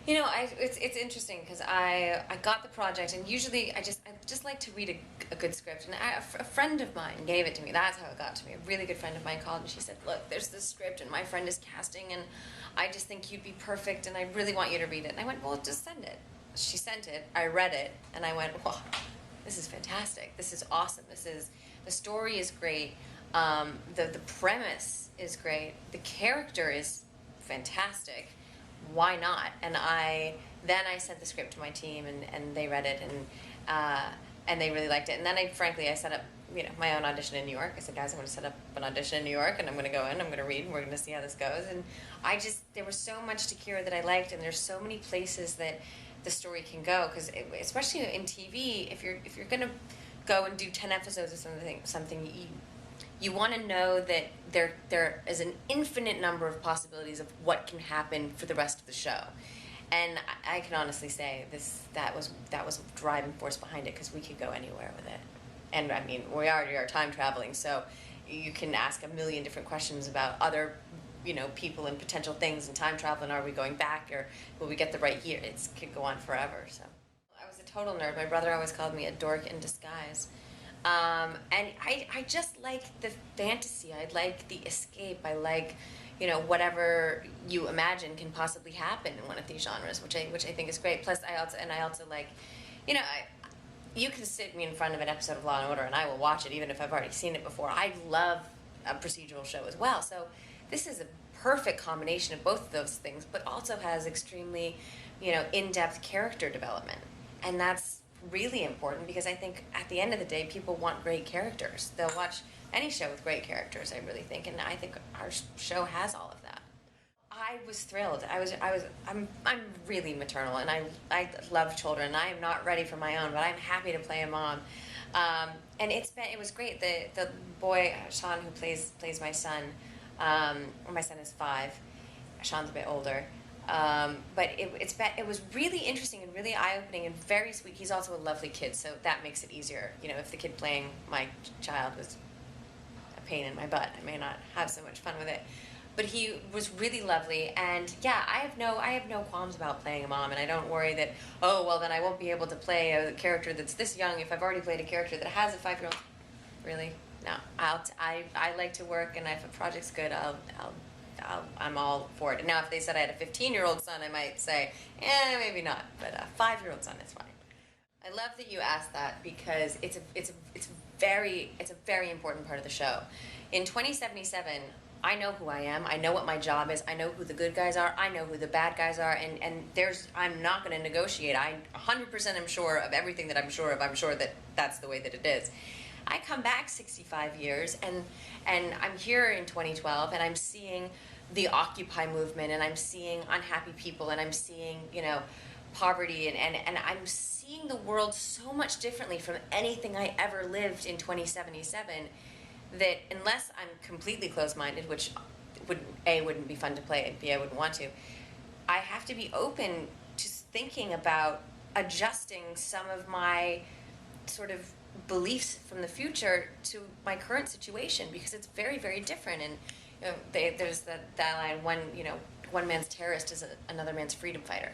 It's interesting because I got the project, and usually I just like to read a good script, and a friend of mine gave it to me. That's how it got to me. A really good friend of mine called, and she said, "Look, there's this script, and my friend is casting, and I just think you'd be perfect, and I really want you to read it." And I went, "Well, just send it." She sent it. I read it, and I went, "Wow, this is fantastic. This is awesome. The story is great. The premise is great. The character is fantastic. Why not?" And I sent the script to my team, and they read it, and they really liked it. And then I set up my own audition in New York. I said, "Guys, I'm going to set up an audition in New York, and I'm going to go in, I'm going to read, and we're going to see how this goes." And there was so much to Kira that I liked, and there's so many places that the story can go, because especially in TV, if you're going to go and do 10 episodes of something, you want to know that there is an infinite number of possibilities of what can happen for the rest of the show. And I can honestly say that was a driving force behind it, because we could go anywhere with it. And I mean, we already are time traveling, so you can ask a million different questions about other people and potential things and time travel, and are we going back, or will we get the right year? It could go on forever. So I was a total nerd. My brother always called me a dork in disguise. And I just like the fantasy. I like the escape. I like, whatever you imagine can possibly happen in one of these genres, which I think is great. Plus, I also like, you can sit me in front of an episode of Law and Order, and I will watch it even if I've already seen it before. I love a procedural show as well. So this is a perfect combination of both of those things, but also has extremely, in-depth character development, and that's really important, because I think at the end of the day, people want great characters. They'll watch any show with great characters, I really think, and I think our show has all of that. I was thrilled. I'm really maternal, and I love children. I am not ready for my own, but I'm happy to play a mom. And it was great. The boy Sean, who plays my son, my son is 5. Sean's a bit older. But it was really interesting and really eye-opening and very sweet. He's also a lovely kid, so that makes it easier. If the kid playing my child was a pain in my butt, I may not have so much fun with it. But he was really lovely, and yeah, I have no qualms about playing a mom, and I don't worry that, oh, well, then I won't be able to play a character that's this young if I've already played a character that has a 5-year-old. Really? No. I like to work, and if a project's good, I'm all for it. Now, if they said I had a 15-year-old son, I might say, maybe not. But a 5-year-old son is fine. I love that you asked that, because it's a very important part of the show. In 2077, I know who I am. I know what my job is. I know who the good guys are. I know who the bad guys are. And I'm not going to negotiate. I 100% am sure of everything that I'm sure of. I'm sure that that's the way that it is. I come back 65 years, and I'm here in 2012, and I'm seeing the Occupy movement, and I'm seeing unhappy people, and I'm seeing, poverty, and I'm seeing the world so much differently from anything I ever lived in 2077, that unless I'm completely closed-minded, which wouldn't be fun to play, and B, I wouldn't want to, I have to be open to thinking about adjusting some of my sort of beliefs from the future to my current situation, because it's very, very different. And there's that line, one man's terrorist is another man's freedom fighter,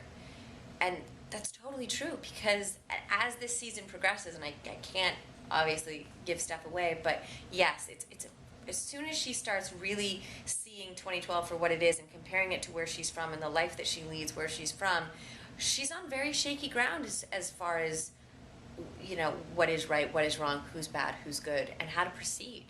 and that's totally true, because as this season progresses, and I can't obviously give stuff away, but yes, it's as soon as she starts really seeing 2012 for what it is and comparing it to where she's from and the life that she leads where she's from, she's on very shaky ground as far as what is right, what is wrong, who's bad, who's good, and how to proceed.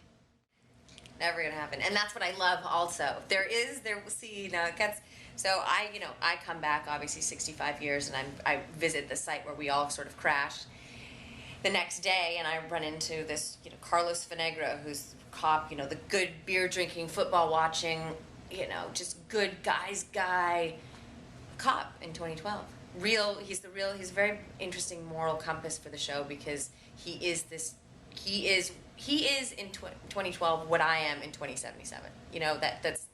Never gonna happen. And that's what I love also. It gets, so I come back obviously 65 years, and I visit the site where we all sort of crashed the next day, and I run into this, Carlos Finegro, who's a cop, the good beer drinking, football watching, just good guy cop in 2012. He's a very interesting moral compass for the show, because he is in 2012 what I am in 2077.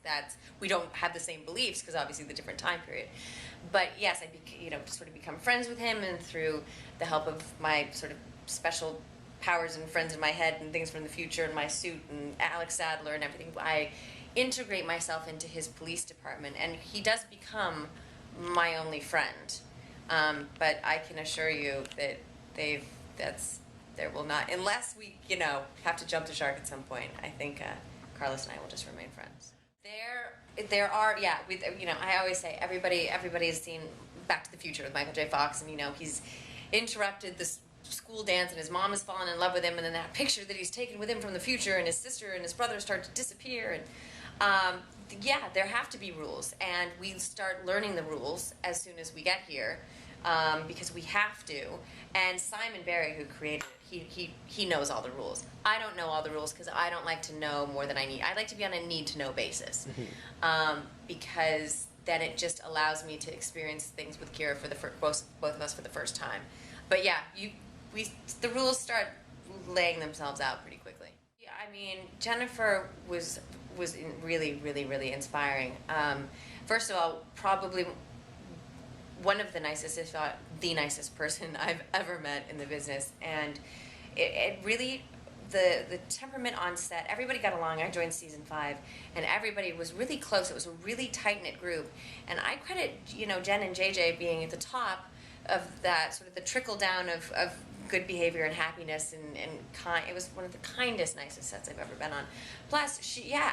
That's we don't have the same beliefs, because obviously the different time period. But yes, I sort of become friends with him, and through the help of my sort of special powers and friends in my head and things from the future and my suit and Alex Sadler and everything, I integrate myself into his police department, and he does become my only friend. But I can assure you that there will not, unless we, have to jump the shark at some point. I think Carlos and I will just remain friends. There are, yeah, I always say everybody's seen Back to the Future with Michael J. Fox, and he's interrupted this school dance and his mom has fallen in love with him, and then that picture that he's taken with him from the future, and his sister and his brother start to disappear, and yeah, there have to be rules, and we start learning the rules as soon as we get here, because we have to. And Simon Barry, who created it, he knows all the rules. I don't know all the rules because I don't like to know more than I need. I like to be on a need-to-know basis, because then it just allows me to experience things with Kira for both of us for the first time. But yeah, the rules start laying themselves out pretty quickly. Yeah, I mean, Jennifer was really, really, really inspiring. First of all, probably one of the nicest, if not the nicest person I've ever met in the business. And it really, the temperament on set, everybody got along. I joined season 5, and everybody was really close. It was a really tight-knit group. And I credit, Jen and JJ being at the top of that, sort of the trickle-down of good behavior and happiness, and it was one of the kindest, nicest sets I've ever been on. Plus,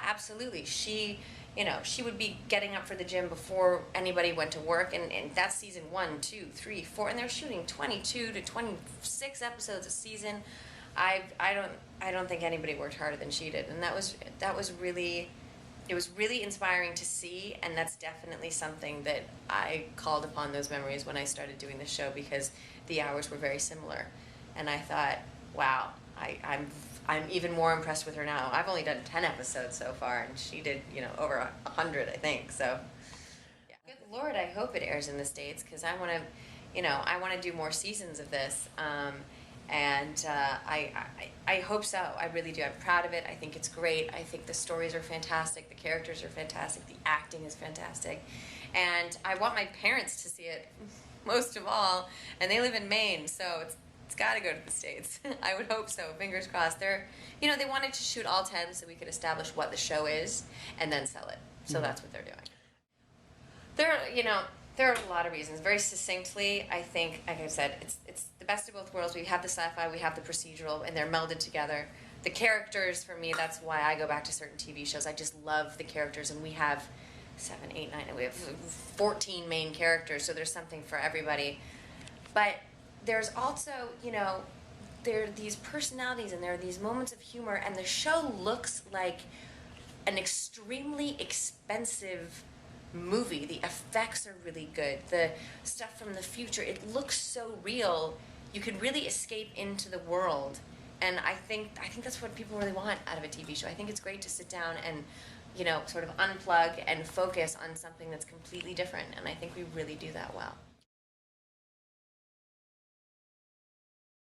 absolutely. She would be getting up for the gym before anybody went to work, and that's season 1, 2, 3, 4, and they're shooting 22 to 26 episodes a season. I don't think anybody worked harder than she did, and that was really, it was really inspiring to see, and that's definitely something that I called upon those memories when I started doing the show, because the hours were very similar, and I thought, wow, I'm even more impressed with her now. I've only done 10 episodes so far, and she did, over 100, I think. So, yeah. Good Lord, I hope it airs in the States, because I want to, I want to do more seasons of this, and I hope so. I really do. I'm proud of it. I think it's great. I think the stories are fantastic. The characters are fantastic. The acting is fantastic, and I want my parents to see it most of all. And they live in Maine, so it's got to go to the States. I would hope so. Fingers crossed. They wanted to shoot all 10 so we could establish what the show is and then sell it. So that's what they're doing. There are a lot of reasons. Very succinctly, I think, like I said, it's the best of both worlds. We have the sci-fi, we have the procedural, and they're melded together. The characters, for me, that's why I go back to certain TV shows. I just love the characters, and we have 7, 8, 9, we have 14 main characters, so there's something for everybody. But there's also, there are these personalities, and there are these moments of humor, and the show looks like an extremely expensive movie. The effects are really good. The stuff from the future, it looks so real. You can really escape into the world, and I think that's what people really want out of a TV show. I think it's great to sit down and sort of unplug and focus on something that's completely different, and I think we really do that well.